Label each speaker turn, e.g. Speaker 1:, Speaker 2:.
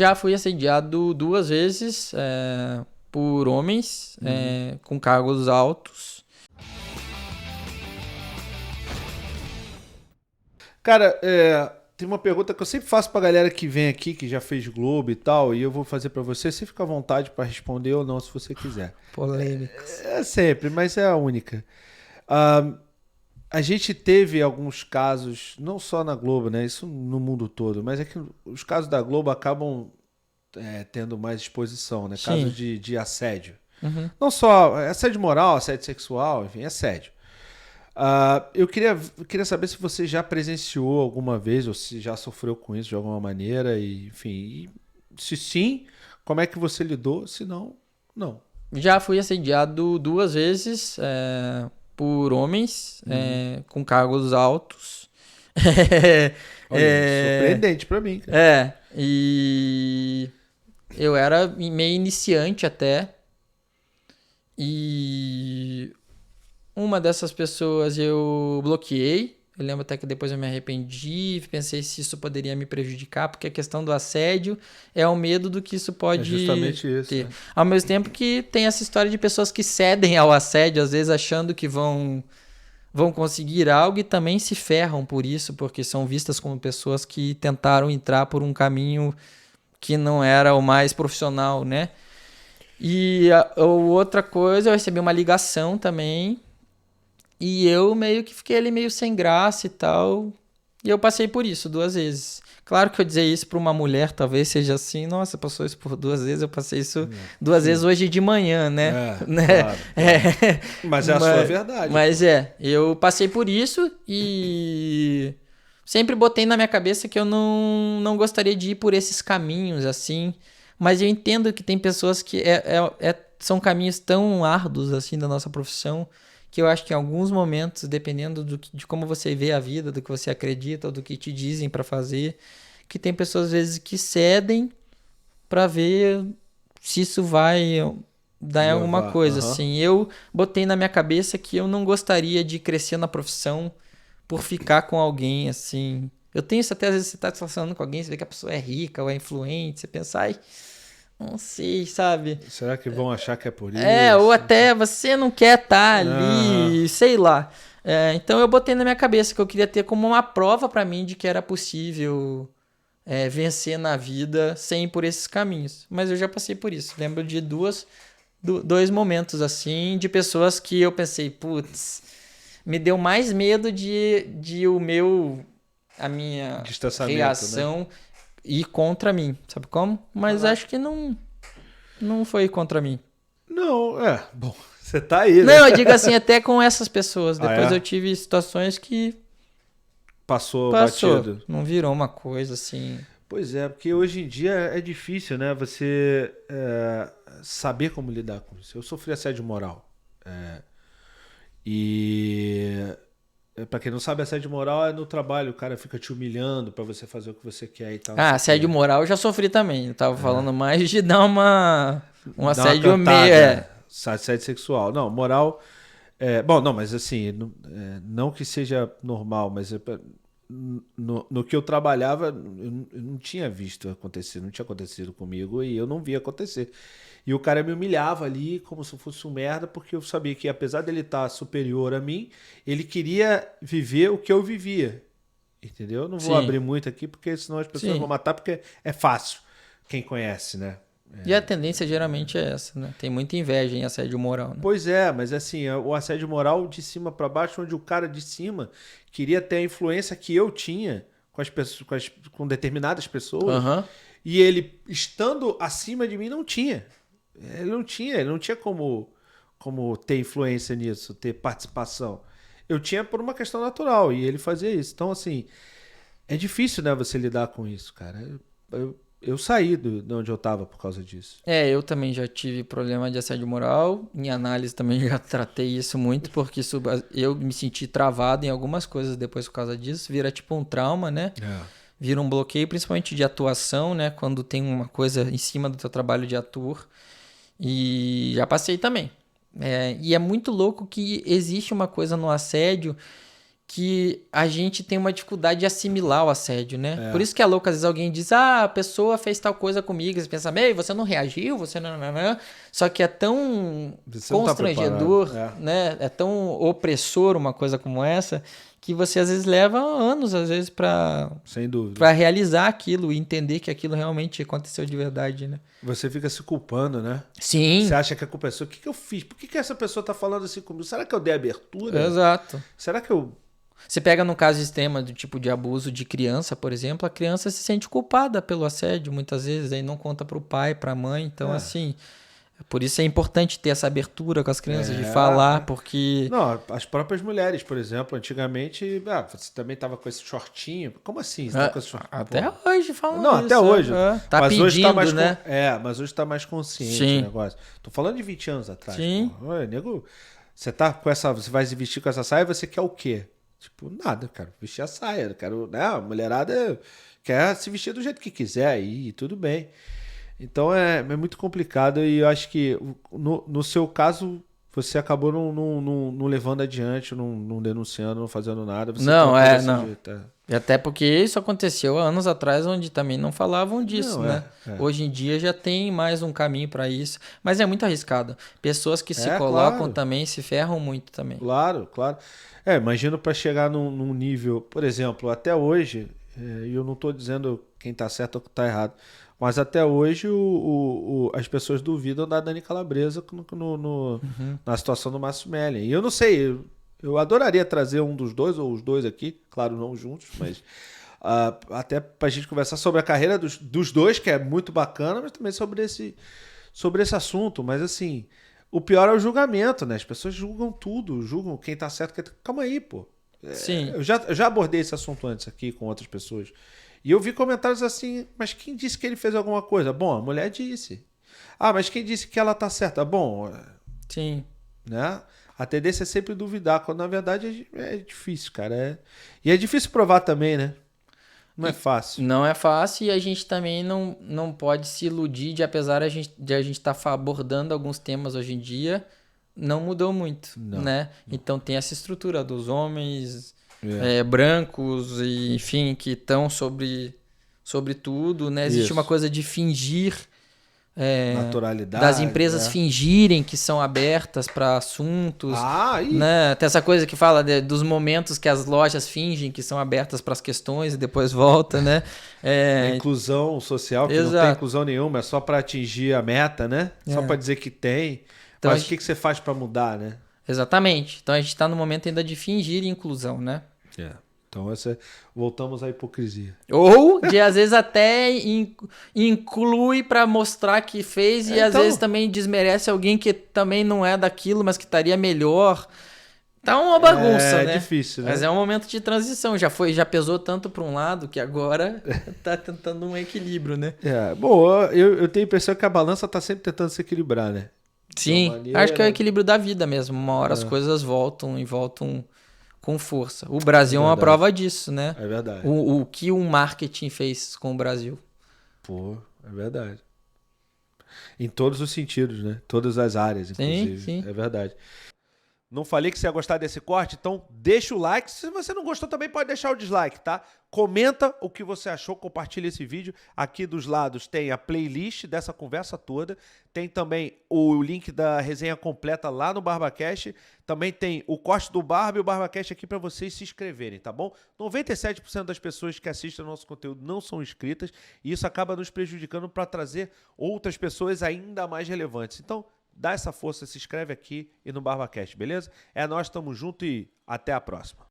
Speaker 1: Já fui assediado 2 vezes por homens com cargos altos.
Speaker 2: Cara, tem uma pergunta que eu sempre faço pra galera que vem aqui, que já fez Globo e tal, e eu vou fazer pra você. Você fica à vontade pra responder ou não, se você quiser.
Speaker 1: Polêmicos.
Speaker 2: É sempre, mas é a única. Ah, a gente teve alguns casos, não só na Globo, né? Isso no mundo todo, mas é que os casos da Globo acabam tendo mais exposição, né? Casos
Speaker 1: Sim.
Speaker 2: de assédio.
Speaker 1: Uhum.
Speaker 2: Não só assédio moral, assédio sexual, enfim, assédio. Eu queria saber se você já presenciou alguma vez ou se já sofreu com isso de alguma maneira, e, enfim, se sim, como é que você lidou? Se não, não.
Speaker 1: Já fui assediado 2 vezes por homens com cargos altos.
Speaker 2: Olha, surpreendente pra mim, cara.
Speaker 1: E eu era meio iniciante até. E uma dessas pessoas eu bloqueei. Eu lembro até que depois eu me arrependi, pensei se isso poderia me prejudicar, porque a questão do assédio é o medo do que isso
Speaker 2: É
Speaker 1: pode
Speaker 2: justamente isso,
Speaker 1: ter.
Speaker 2: né?
Speaker 1: Ao mesmo tempo que tem essa história de pessoas que cedem ao assédio, às vezes achando que vão conseguir algo e também se ferram por isso, porque são vistas como pessoas que tentaram entrar por um caminho que não era o mais profissional, né? E a outra coisa, eu recebi uma ligação também e eu meio que fiquei ali meio sem graça e tal. E eu passei por isso 2 vezes. Claro que eu dizer isso para uma mulher talvez seja assim, nossa, passou isso por 2 vezes, eu passei isso 2 vezes
Speaker 2: Sim.
Speaker 1: hoje de manhã, né? Né?
Speaker 2: Claro, claro. Mas é a sua
Speaker 1: Mas,
Speaker 2: verdade,
Speaker 1: mas
Speaker 2: pô.
Speaker 1: eu passei por isso e sempre botei na minha cabeça que eu não gostaria de ir por esses caminhos assim. Mas eu entendo que tem pessoas que são caminhos tão árduos assim da nossa profissão que eu acho que em alguns momentos, dependendo de como você vê a vida, do que você acredita ou do que te dizem pra fazer, que tem pessoas às vezes que cedem pra ver se isso vai dar em alguma
Speaker 2: Levar,
Speaker 1: coisa
Speaker 2: aham.
Speaker 1: assim. Eu botei na minha cabeça que eu não gostaria de crescer na profissão por ficar com alguém assim. Eu tenho isso até às vezes você tá se relacionando com alguém, você vê que a pessoa é rica ou é influente, você pensa, ai, não sei, sabe?
Speaker 2: Será que vão achar que é por
Speaker 1: Ou
Speaker 2: isso?
Speaker 1: até você não quer estar
Speaker 2: Aham.
Speaker 1: ali, sei lá. Então eu botei na minha cabeça que eu queria ter como uma prova pra mim de que era possível vencer na vida sem ir por esses caminhos. Mas eu já passei por isso. Lembro de 2 momentos assim, de pessoas que eu pensei, putz, me deu mais medo de a minha
Speaker 2: Distanciamento, né?
Speaker 1: reação ir contra mim, sabe como? Mas
Speaker 2: Falar.
Speaker 1: acho que não foi contra mim.
Speaker 2: Não, bom, você tá aí, né?
Speaker 1: Não, eu digo assim, até com essas pessoas.
Speaker 2: Ah,
Speaker 1: Depois eu
Speaker 2: é?
Speaker 1: tive situações que
Speaker 2: Passou
Speaker 1: passou.
Speaker 2: batido.
Speaker 1: Não virou uma coisa assim.
Speaker 2: Pois é, porque hoje em dia é difícil, né? Você saber como lidar com isso. Eu sofri assédio moral. E pra quem não sabe, assédio moral é no trabalho. O cara fica te humilhando pra você fazer o que você quer e tal, não
Speaker 1: Ah,
Speaker 2: sei o
Speaker 1: assédio
Speaker 2: quê.
Speaker 1: moral eu já sofri também. Eu tava falando mais de dar um
Speaker 2: Dá uma
Speaker 1: assédio meio.
Speaker 2: cantada, assédio sexual. Não, moral. Bom, não, mas assim, não que seja normal, mas no que eu trabalhava, eu não tinha visto acontecer, não tinha acontecido comigo e eu não via acontecer. E o cara me humilhava ali como se eu fosse um merda, porque eu sabia que apesar dele estar superior a mim, ele queria viver o que eu vivia. Entendeu? Eu não vou
Speaker 1: Sim,
Speaker 2: abrir muito aqui, porque senão as pessoas vão
Speaker 1: sim.
Speaker 2: matar, porque é fácil. Quem conhece, né?
Speaker 1: E a tendência geralmente é essa, né? Tem muita inveja em assédio moral, né?
Speaker 2: Pois é, mas assim, o assédio moral de cima para baixo, onde o cara de cima queria ter a influência que eu tinha com as pessoas, com determinadas pessoas,
Speaker 1: Aham.
Speaker 2: e ele estando acima de mim não tinha. Ele não tinha como ter influência nisso, ter participação. Eu tinha por uma questão natural e ele fazia isso. Então, assim, é difícil, né, você lidar com isso, cara. Eu saí de onde eu tava por causa disso.
Speaker 1: Eu também já tive problema de assédio moral. Em análise também já tratei isso muito, porque eu me senti travado em algumas coisas depois por causa disso. Vira tipo um trauma, né?
Speaker 2: É.
Speaker 1: Vira um bloqueio, principalmente de atuação, né? Quando tem uma coisa em cima do teu trabalho de ator. E já passei também. E é muito louco que existe uma coisa no assédio que a gente tem uma dificuldade de assimilar o assédio, né? Por isso que é louco, às vezes alguém diz, a pessoa fez tal coisa comigo, você pensa, você não reagiu, você não... Só que é tão
Speaker 2: Você não tá
Speaker 1: constrangedor,
Speaker 2: preparado.
Speaker 1: né? É tão opressor uma coisa como essa, que você às vezes leva anos, às vezes,
Speaker 2: Sem dúvida.
Speaker 1: para realizar aquilo e entender que aquilo realmente aconteceu de verdade, né?
Speaker 2: Você fica se culpando, né?
Speaker 1: Sim.
Speaker 2: Você acha que a culpa é sua. O que eu fiz? Por que essa pessoa tá falando assim comigo? Será que eu dei abertura?
Speaker 1: Exato.
Speaker 2: Será que eu...
Speaker 1: Você pega no caso extremo do tipo de abuso de criança, por exemplo, a criança se sente culpada pelo assédio, muitas vezes, aí não conta pro pai, pra mãe, então assim, por isso é importante ter essa abertura com as crianças, de falar, porque...
Speaker 2: Não, as próprias mulheres, por exemplo, antigamente, você também tava com esse shortinho. Como assim? Você tá com esse shortinho?
Speaker 1: Até hoje falam
Speaker 2: Não,
Speaker 1: isso.
Speaker 2: até hoje.
Speaker 1: Tá
Speaker 2: mas
Speaker 1: pedindo,
Speaker 2: hoje tá mais
Speaker 1: né?
Speaker 2: mas hoje tá mais consciente
Speaker 1: Sim.
Speaker 2: o negócio. Tô falando de 20 anos atrás.
Speaker 1: Sim.
Speaker 2: Pô. Ué, nego, você tá com essa, você vai se vestir com essa saia, você quer o quê? Tipo, nada, cara. Vestir a saia, eu quero, né? A mulherada quer se vestir do jeito que quiser e tudo bem. Então é muito complicado e eu acho que no seu caso você acabou não levando adiante, não denunciando, não fazendo nada. Você
Speaker 1: Não,
Speaker 2: tratou desse
Speaker 1: não.
Speaker 2: jeito,
Speaker 1: E até porque isso aconteceu há anos atrás, onde também não falavam disso,
Speaker 2: Não,
Speaker 1: né? Hoje em dia já tem mais um caminho para isso. Mas é muito arriscado. Pessoas que se colocam
Speaker 2: claro.
Speaker 1: também se ferram muito também.
Speaker 2: Claro, claro. Imagino para chegar num nível, por exemplo, até hoje, e eu não estou dizendo quem está certo ou quem está errado, mas até hoje as pessoas duvidam da Dani Calabresa na situação do Márcio Mellen. E eu não sei, eu adoraria trazer um dos dois, ou os dois aqui, claro, não juntos, mas até para a gente conversar sobre a carreira dos dois, que é muito bacana, mas também sobre esse assunto. Mas assim, o pior é o julgamento, né? As pessoas julgam tudo, julgam quem tá certo. Calma aí, pô.
Speaker 1: Sim.
Speaker 2: Eu já abordei esse assunto antes aqui com outras pessoas. E eu vi comentários assim, mas quem disse que ele fez alguma coisa? Bom, a mulher disse. Mas quem disse que ela tá certa? Bom,
Speaker 1: Sim.
Speaker 2: né? A tendência é sempre duvidar, quando na verdade é difícil, cara. E é difícil provar também, né? Não é fácil.
Speaker 1: Não é fácil e a gente também não pode se iludir de, apesar de a gente estar abordando alguns temas hoje em dia, não mudou muito, né? Então tem essa estrutura dos homens brancos, e, enfim, que estão sobre tudo, né? Existe uma coisa de fingir...
Speaker 2: naturalidade.
Speaker 1: Das empresas fingirem que são abertas para assuntos. Né? Tem essa coisa que fala dos momentos que as lojas fingem que são abertas para as questões e depois volta, né?
Speaker 2: A inclusão social, que não tem inclusão nenhuma, é só para atingir a meta, né? Só para dizer que tem. Então, mas o que você faz para mudar, né?
Speaker 1: Exatamente. Então a gente está no momento ainda de fingir inclusão, né?
Speaker 2: Então voltamos à hipocrisia.
Speaker 1: Ou de às vezes até inclui para mostrar que fez e às vezes também desmerece alguém que também não é daquilo, mas que estaria melhor. Tá uma bagunça, né?
Speaker 2: É difícil, né?
Speaker 1: Mas é um momento de transição. Já pesou tanto para um lado que agora tá tentando um equilíbrio, né?
Speaker 2: Bom, eu tenho a impressão que a balança tá sempre tentando se equilibrar, né?
Speaker 1: Sim, acho que é o equilíbrio da vida mesmo. Uma hora as coisas voltam e voltam com força. O Brasil é uma prova disso, né?
Speaker 2: É verdade.
Speaker 1: O que o marketing fez com o Brasil.
Speaker 2: Pô, é verdade. Em todos os sentidos, né? Todas as áreas, inclusive.
Speaker 1: Sim.
Speaker 2: É verdade. Não falei que você ia gostar desse corte? Então deixa o like. Se você não gostou também pode deixar o dislike, tá? Comenta o que você achou, compartilha esse vídeo. Aqui dos lados tem a playlist dessa conversa toda. Tem também o link da resenha completa lá no BarbaCast. Também tem o corte do Barba e o BarbaCast aqui para vocês se inscreverem, tá bom? 97% das pessoas que assistem ao nosso conteúdo não são inscritas e isso acaba nos prejudicando para trazer outras pessoas ainda mais relevantes. Então, dá essa força, se inscreve aqui e no BarbaCast, beleza? Nós, tamo junto e até a próxima.